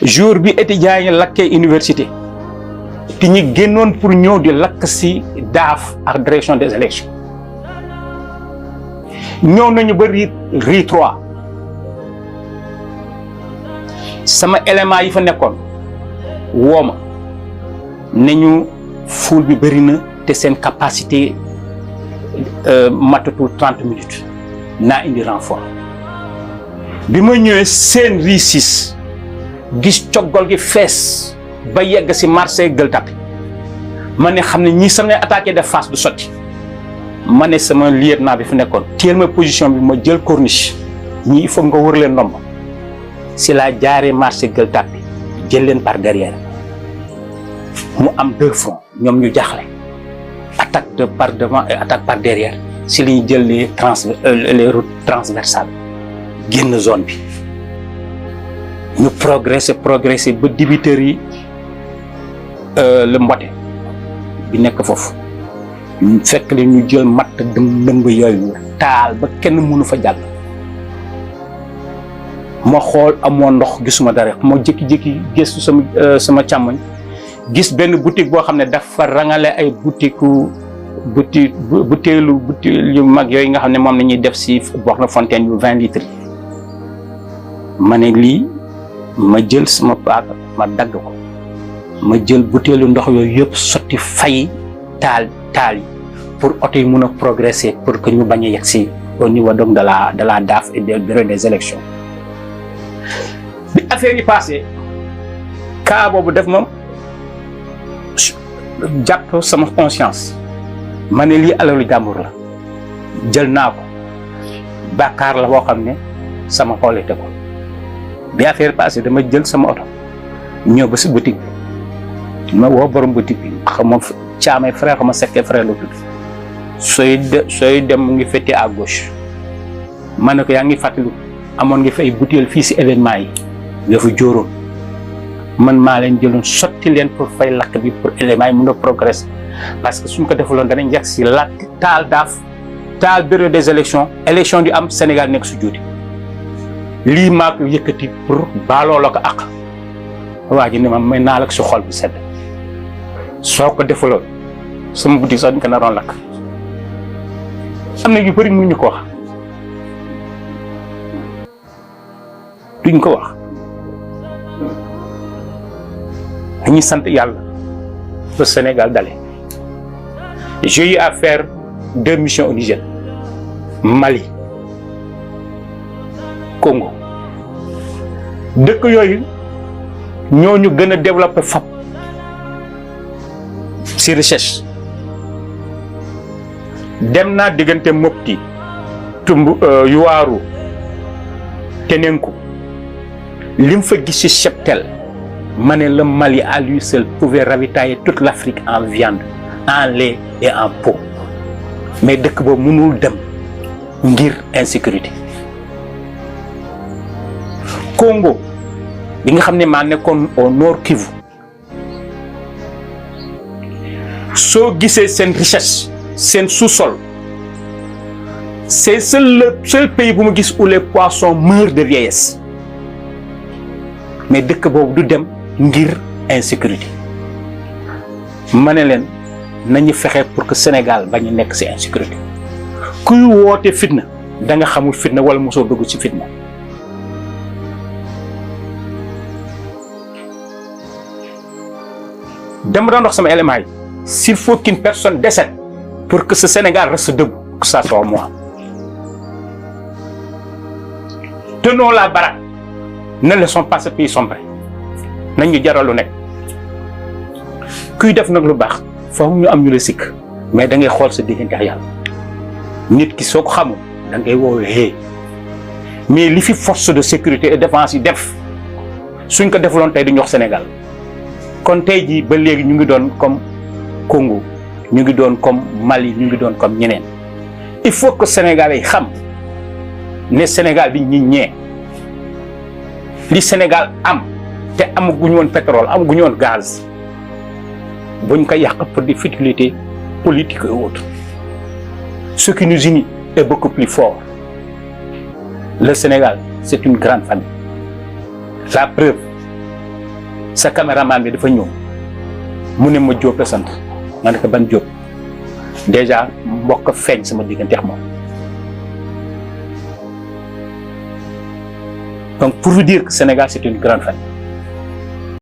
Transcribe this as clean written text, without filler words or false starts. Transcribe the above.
jour bi étudiants yi lakkee université te ñi génnoon pour ñëw di lakk si DAF ak direction des élections ñëw nañu ba RI 3 sama élément yi fa nekkoon wooma nañu foule bi bëri na te seen capacité matatul 30 minutes naa indi renfort bi ma ñëwee seen RI 6 gis coggol gi fees ba yegg si marché Gueule Tapée ma ne xam ne ñii samay attaqué de face du sotti ma ne sama lieutenant bi fi nekkoon téel ma position bi ma jël corniche ñii il faut nga wër leen ndomba si laa jaaree marché Gueule Tapée jël leen par derrière mu am 2 fronts ñoom ñu jaaxle attaque par devant et attaque par derrière si li ñu jël les routes transversales génn zone bi ñu progressé ba dibiteurs yi le mbote bi nekk foofu fekk leen ñu jël matt dëmb yooyu taal ba kenn mënu fa jàll ma xool amoo ndox gisuma dara ma jékki-jékki gëstu sama càmmoñ gis benn boutique boo xam ne dafa rangale ay butéelu yu mag yooyu nga xam ne moom la ñuy def si borne fontaine yu 20 litres ma ne lii ma jël sama paaka ma dagg ko ma jël butéelu ndox yooyu yëpp sotti fay taal yi pour oto yi mun a progresser pour que ñu bañ a yegg si au niveau donc de la DAF et du bureau des élections bi affaire yi passé cas boobu def moom jàpp sama conscience ma ne lii alalu jàmbur la jël naa ko bàkkaar la boo xam ne sama kaw lay tegu bi affaire passé dama jël sama oto ñëw ba si boutique bi ma woo borom boutique bi xam ma caamay frère xam ma sekkee frère la tudd sooy dem mu ngi féete à gauche ma ne ko yaa ngi fàttaliku amoon nga fi ay butéel fii si événement yi nga fa jóoroon man maa leen jëloon sotti leen pour fay lakk bi pour éléments yi mun a progresser parce que suñ ko defaloon danañ yegg si lakk taal DAF taal bureau des élections élection di am Sénégal nekk su juuti lii maa ko yëkkati pour baaloo la ko ak waa ji ne ma may naa la ko si xol bi sedd soo ko defaloon sama boutique sax dañ ko naroon lakk am na yu bëri mënuñu ko wax duñ ko wax dañuy sant yàlla ba Sénégal dale j'ai eu à faire 2 missions au Niger Mali Congo dëkk yooyu ñooñu gën a développé fab si recherche dem naa diggante Mopti Yuwaru Tenenku lim fa gis ci cheptel ma ne le Mali à lui seul pouvait ravitailler toute l'Afrique en viande en lait et en peau mais dëkk boobu mënul dem ngir insécurité Congo bi nga xam ne maa nekkoon au nord Kivu soo gisee seen richesse seen sous-sol c'est le seul pays bu ma gis où les poissons meurent de vieillesse mais dëkk boobu du dem ngir insécurité ma ne leen nañu fexe pour que Sénégal bañ a nekk ci insécurité kuy woote fitna da nga xamul fitna wala mosoo dugg ci fitna dama doon wax sama élément yi s'il faut qu'une personne décède pour que ce Sénégal reste debout que ça soit moi tenons la baraque ne laissons pas ce pays sombrer nañ ñu jaral lu nekk kuy def nag lu baax foofu ñu am ñu la sikk mais da ngay xool sa diggante ak yàlla nit ki soo ko xamul da ngay woowee mais li fi force de sécurité et défense yi def suñ ko defuloon tey duñu wax Sénégal kon tey jii ba léegi ñu ngi doon comme Congo ñu ngi doon comme Mali ñu ngi doon comme ñeneen il faut que Sénégalais yi xam ne Sénégal bi ñi ñee li Sénégal am te amaguñu woon pétrole amaguñu woon gaz buñ ko yàq pour des futilités politiques et autres ce qui nous unit est beaucoup plus fort le Sénégal c'est une grande famille la preuve sa caméraman bi dafa ñëw mu ne ma Diop la sant ma ne ko ban Diop déjà mbokk feeñ sama diggante ak moom. Donc pour vous dire que Sénégal c'est une grande famille.